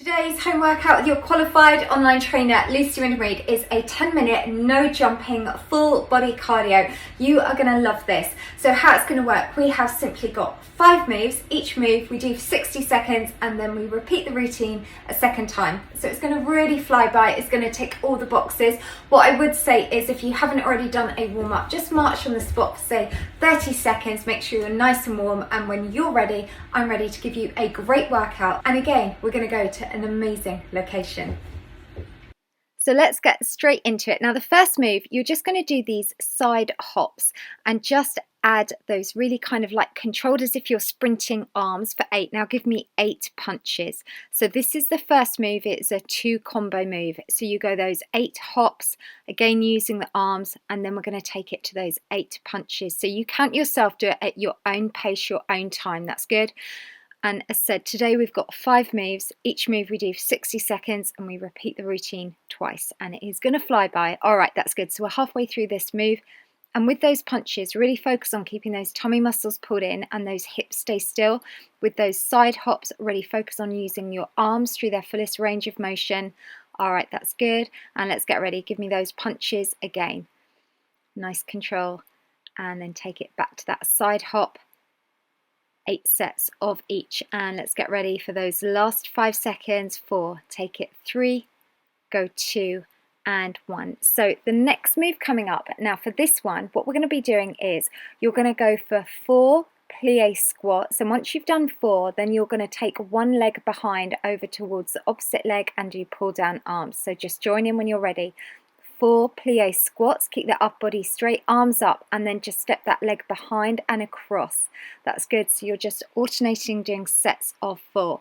Today's home workout with your qualified online trainer, Wyndham-Read, is a 10-minute, no jumping, full body cardio. You are gonna love this. So how it's gonna work, we have simply got 5 moves. Each move we do for 60 seconds and then we repeat the routine a second time. So it's gonna really fly by, it's gonna tick all the boxes. What I would say is if you haven't already done a warm up, just march on the spot for say 30 seconds, make sure you're nice and warm, and when you're ready, I'm ready to give you a great workout. And again, we're gonna go to an amazing location. So let's get straight into it. Now the first move, you're just going to do these side hops and just add those really kind of like controlled as if you're sprinting arms for 8. Now give me 8 punches. So this is the first move. It's a 2 combo move. So you go those 8 hops, again using the arms, and then we're going to take it to those 8 punches. So you count yourself, do it at your own pace, your own time. That's good. And as said, today we've got 5 moves. Each move we do for 60 seconds and we repeat the routine twice, and it is going to fly by. All right, that's good. So we're halfway through this move, and with those punches, really focus on keeping those tummy muscles pulled in and those hips stay still. With those side hops, really focus on using your arms through their fullest range of motion. All right, that's good. And let's get ready. Give me those punches again. Nice control. And then take it back to that side hop. 8 sets of each, and let's get ready for those last 5 seconds. 4, take it, 3, go 2 and 1. So the next move coming up, now for this one, what we're going to be doing is you're going to go for 4 plie squats, and once you've done 4, then you're going to take one leg behind over towards the opposite leg and do pull down arms. So just join in when you're ready. 4 plie squats, keep the upper body straight, arms up, and then just step that leg behind and across. That's good. So you're just alternating doing sets of 4.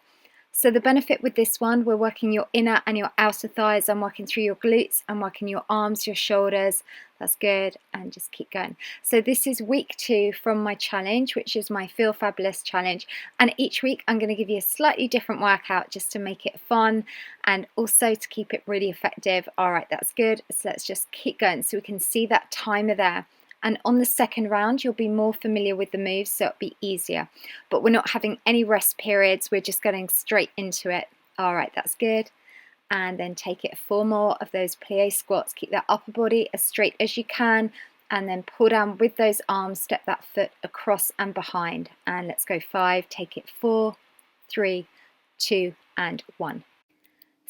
So the benefit with this one, we're working your inner and your outer thighs. I'm working through your glutes, I'm working your arms, your shoulders. That's good, and just keep going. So this is week 2 from my challenge, which is my Feel Fabulous challenge. And each week I'm going to give you a slightly different workout just to make it fun and also to keep it really effective. All right, that's good. So let's just keep going so we can see that timer there. And on the second round, you'll be more familiar with the moves, so it'll be easier. But we're not having any rest periods. We're just getting straight into it. All right, that's good. And then take it 4 more of those plie squats. Keep that upper body as straight as you can. And then pull down with those arms. Step that foot across and behind. And let's go 5. Take it 4, 3, 2, and 1.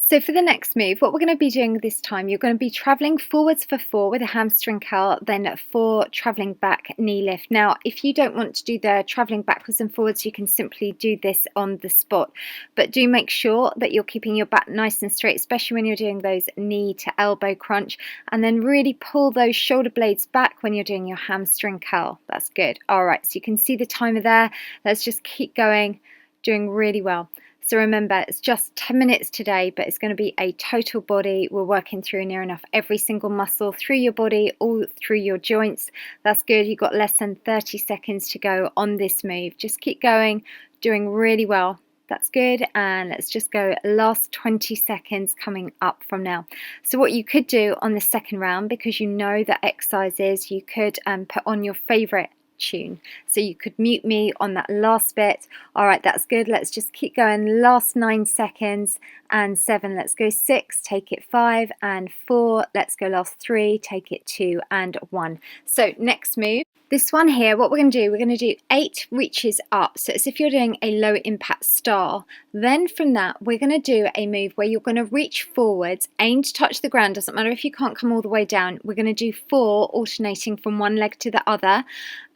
So for the next move, what we're going to be doing this time, you're going to be travelling forwards for 4 with a hamstring curl, then 4 travelling back knee lift. Now, if you don't want to do the travelling backwards and forwards, you can simply do this on the spot. But do make sure that you're keeping your back nice and straight, especially when you're doing those knee to elbow crunch. And then really pull those shoulder blades back when you're doing your hamstring curl. That's good. All right, so you can see the timer there. Let's just keep going, doing really well. So remember, it's just 10 minutes today, but it's going to be a total body. We're working through near enough every single muscle through your body, all through your joints. That's good. You've got less than 30 seconds to go on this move. Just keep going, doing really well. That's good. And let's just go last 20 seconds coming up from now. So what you could do on the second round, because you know that exercises, you could put on your favorite tune. So you could mute me on that last bit. All right, that's good. Let's just keep going. Last 9 seconds and 7. Let's go 6. Take it 5 and 4. Let's go last 3. Take it 2 and 1. So next move. This one here, what we're going to do 8 reaches up. So it's if you're doing a low impact style. Then from that, we're going to do a move where you're going to reach forwards, aim to touch the ground. Doesn't matter if you can't come all the way down. We're going to do 4 alternating from one leg to the other.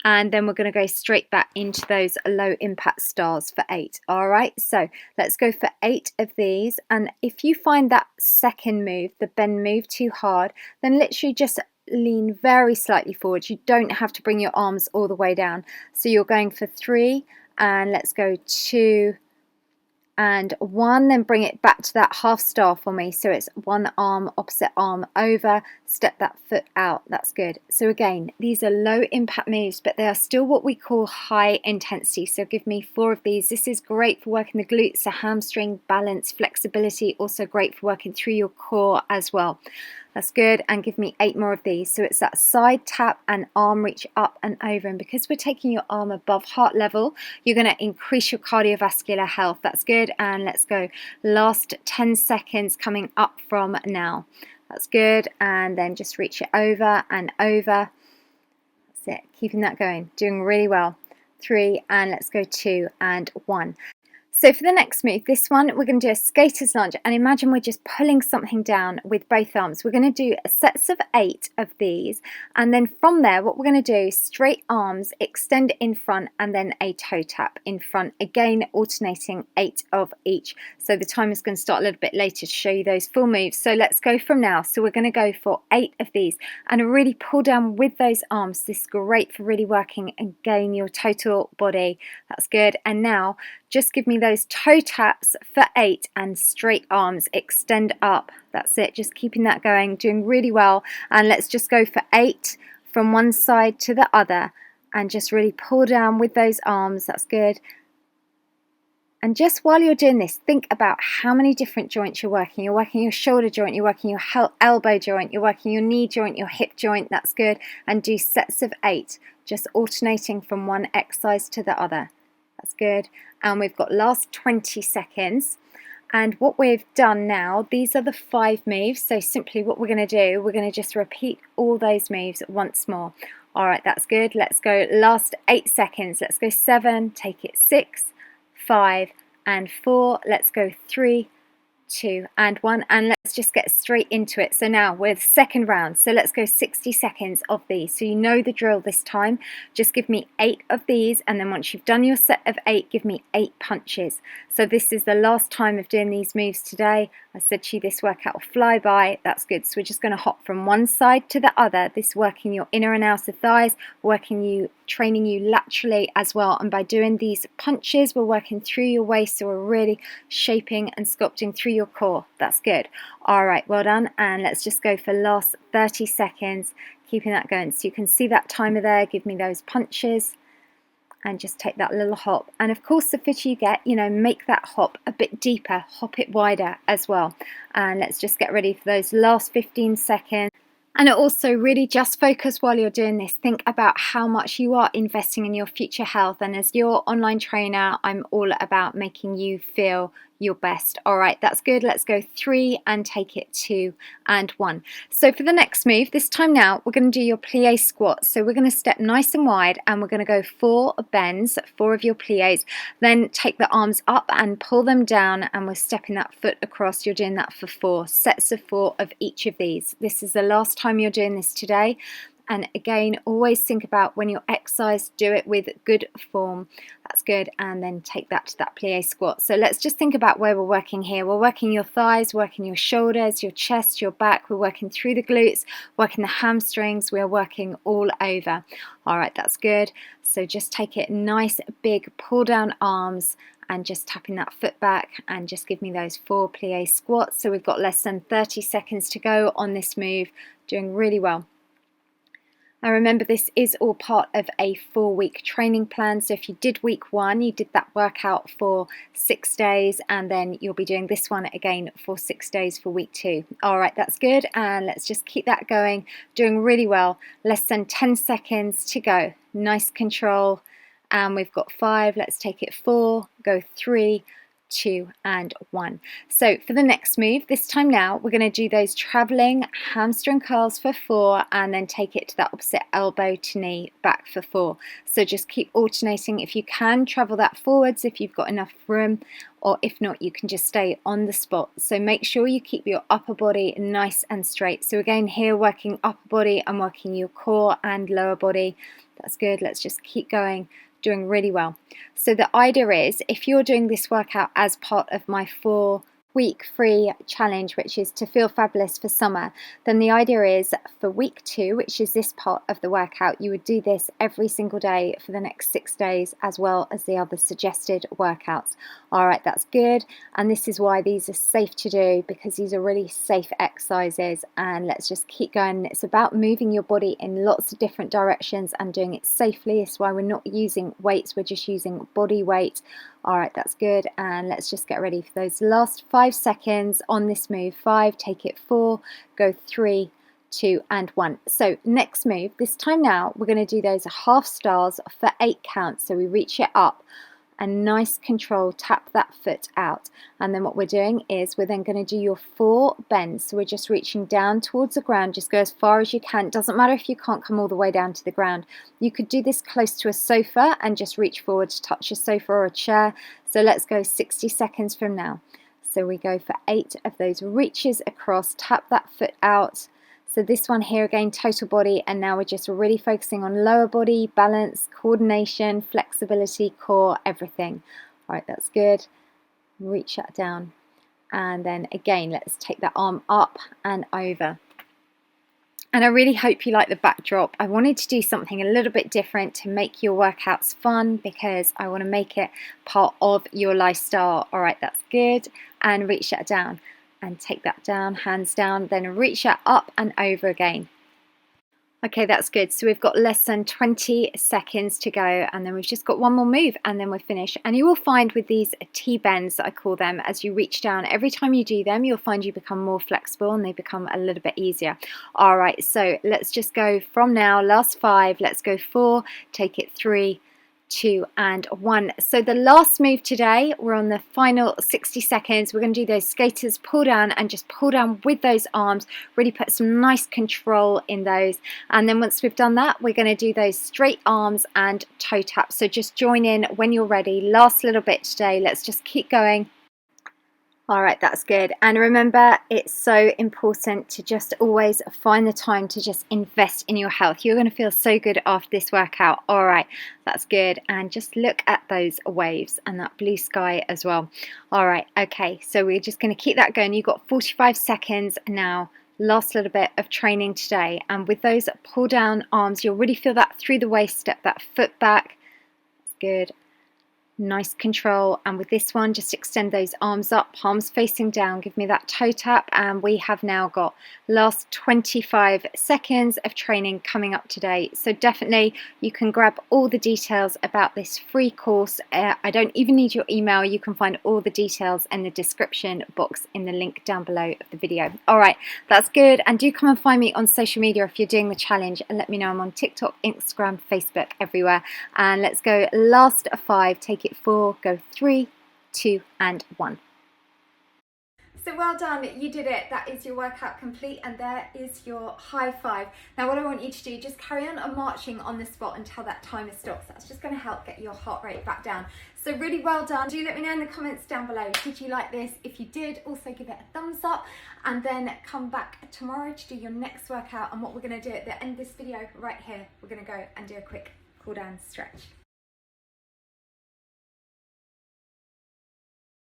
And then we're going to go straight back into those low impact styles for 8. All right, so let's go for 8 of these. And if you find that second move, the bend move, too hard, then literally just lean very slightly forward. You don't have to bring your arms all the way down. So you're going for 3, and let's go 2 and 1, then bring it back to that half star for me. So it's one arm, opposite arm over, step that foot out. That's good. So again, these are low impact moves, but they are still what we call high intensity. So give me 4 of these. This is great for working the glutes, the hamstring, balance, flexibility. Also great for working through your core as well. That's good, and give me 8 more of these. So it's that side tap and arm reach up and over, and because we're taking your arm above heart level, you're going to increase your cardiovascular health. That's good, and let's go. Last 10 seconds coming up from now. That's good, and then just reach it over and over. That's it, keeping that going, doing really well. 3, and let's go 2 and 1. So for the next move, this one, we're going to do a skater's lunge, and imagine we're just pulling something down with both arms. We're going to do sets of 8 of these, and then from there, what we're going to do, straight arms, extend in front, and then a toe tap in front, again alternating 8 of each. So the time is going to start a little bit later to show you those full moves. So let's go from now. So we're going to go for 8 of these, and really pull down with those arms. This is great for really working again your total body. That's good. And now just give me those toe taps for 8 and straight arms, extend up. That's it, just keeping that going, doing really well. And let's just go for 8 from one side to the other, and just really pull down with those arms. That's good. And just while you're doing this, think about how many different joints you're working. You're working your shoulder joint, you're working your elbow joint, you're working your knee joint, your hip joint. That's good. And do sets of 8, just alternating from one exercise to the other. That's good. And we've got last 20 seconds. And what we've done now, these are the 5 moves. So simply what we're going to do, we're going to just repeat all those moves once more. All right, that's good. Let's go last 8 seconds. Let's go 7, take it 6, 5 and 4. Let's go 3, 2 and 1, and let's just get straight into it. So now we're the second round, so let's go 60 seconds of these. So you know the drill this time. Just give me 8 of these, and then once you've done your set of 8, give me 8 punches. So this is the last time of doing these moves today. I said to you this workout will fly by. That's good. So we're just going to hop from one side to the other. This working your inner and outer thighs, training you laterally as well. And by doing these punches, we're working through your waist, so we're really shaping and sculpting through your core. That's good. All right, well done. And let's just go for last 30 seconds, keeping that going. So you can see that timer there. Give me those punches and just take that little hop. And of course, the fitter you get, make that hop a bit deeper, hop it wider as well. And let's just get ready for those last 15 seconds. And also really just focus while you're doing this. Think about how much you are investing in your future health. And as your online trainer, I'm all about making you feel your best. All right, that's good. Let's go 3 and take it 2 and 1. So for the next move, this time now, we're going to do your plie squat. So we're going to step nice and wide, and we're going to go 4 bends, 4 of your plies. Then take the arms up and pull them down, and we're stepping that foot across. You're doing that for 4 sets of 4 of each of these. This is the last time you're doing this today. And again, always think about when you exercise, do it with good form. That's good. And then take that to that plie squat. So let's just think about where we're working here. We're working your thighs, working your shoulders, your chest, your back. We're working through the glutes, working the hamstrings. We're working all over. All right, that's good. So just take it nice, big, pull down arms, and just tapping that foot back, and just give me those 4 plie squats. So we've got less than 30 seconds to go on this move. Doing really well. Now remember, this is all part of a 4-week training plan. So if you did week 1, you did that workout for 6 days, and then you'll be doing this one again for 6 days for week 2. All right, that's good. And let's just keep that going, doing really well. Less than 10 seconds to go. Nice control. And we've got 5. Let's take it 4, go 3, 2 and 1. So for the next move, this time now, we're going to do those traveling hamstring curls for 4, and then take it to that opposite elbow to knee back for 4. So just keep alternating. If you can, travel that forwards if you've got enough room, or if not, you can just stay on the spot. So make sure you keep your upper body nice and straight. So again, here working upper body, I'm working your core and lower body. That's good. Let's just keep going. Doing really well. So the idea is, if you're doing this workout as part of my 4-week free challenge, which is to feel fabulous for summer, then the idea is for week 2, which is this part of the workout, you would do this every single day for the next 6 days, as well as the other suggested workouts. All right, that's good. And this is why these are safe to do, because these are really safe exercises. And let's just keep going. It's about moving your body in lots of different directions and doing it safely. It's why we're not using weights, we're just using body weight All right, that's good. And let's just get ready for those last 5 seconds on this move. 5, take it 4, go 3, 2 and 1. So next move, this time now, we're going to do those half stars for 8 counts. So we reach it up and nice control, tap that foot out. And then what we're doing is we're then going to do your 4 bends. So we're just reaching down towards the ground. Just go as far as you can. Doesn't matter if you can't come all the way down to the ground. You could do this close to a sofa and just reach forward to touch a sofa or a chair. So let's go 60 seconds from now. So we go for 8 of those reaches across, tap that foot out. So this one here again, total body, and now we're just really focusing on lower body, balance, coordination, flexibility, core, everything. All right, that's good. Reach that down. And then again, let's take that arm up and over. And I really hope you like the backdrop. I wanted to do something a little bit different to make your workouts fun because I want to make it part of your lifestyle. All right, that's good. And reach that down. And take that down, hands down, then reach that up and over again. Okay, that's good. So we've got less than 20 seconds to go, and then we've just got one more move and then we're finished. And you will find with these T-bends, I call them, as you reach down, every time you do them, you'll find you become more flexible and they become a little bit easier. All right, so let's just go from now, last 5, let's go 4, take it 3, 2 and 1. So the last move today, we're on the final 60 seconds. We're going to do those skaters pull down and just pull down with those arms, really put some nice control in those. And then once we've done that, we're going to do those straight arms and toe taps. So just join in when you're ready. Last little bit today. Let's just keep going. All right, that's good. And remember, it's so important to just always find the time to just invest in your health. You're going to feel so good after this workout. All right, that's good. And just look at those waves and that blue sky as well. All right, okay, so we're just going to keep that going. You've got 45 seconds now. Last little bit of training today. And with those pull down arms, you'll really feel that through the waist, step that foot back. That's good. Nice control. And with this one, just extend those arms up, palms facing down, give me that toe tap. And we have now got last 25 seconds of training coming up today. So definitely you can grab all the details about this free course. I don't even need your email. You can find all the details in the description box in the link down below of the video. All right, that's good. And do come and find me on social media if you're doing the challenge, and let me know. I'm on TikTok, Instagram, Facebook, everywhere. And let's go last 5, take it 4, go 3, 2 and 1. So well done, you did it. That is your workout complete, and there is your high five. Now what I want you to do, just carry on marching on the spot until that timer stops. That's just going to help get your heart rate back down. So really well done. Do let me know in the comments down below, did you like this? If you did, also give it a thumbs up, and then come back tomorrow to do your next workout. And what we're going to do at the end of this video right here, we're going to go and do a quick cool down stretch.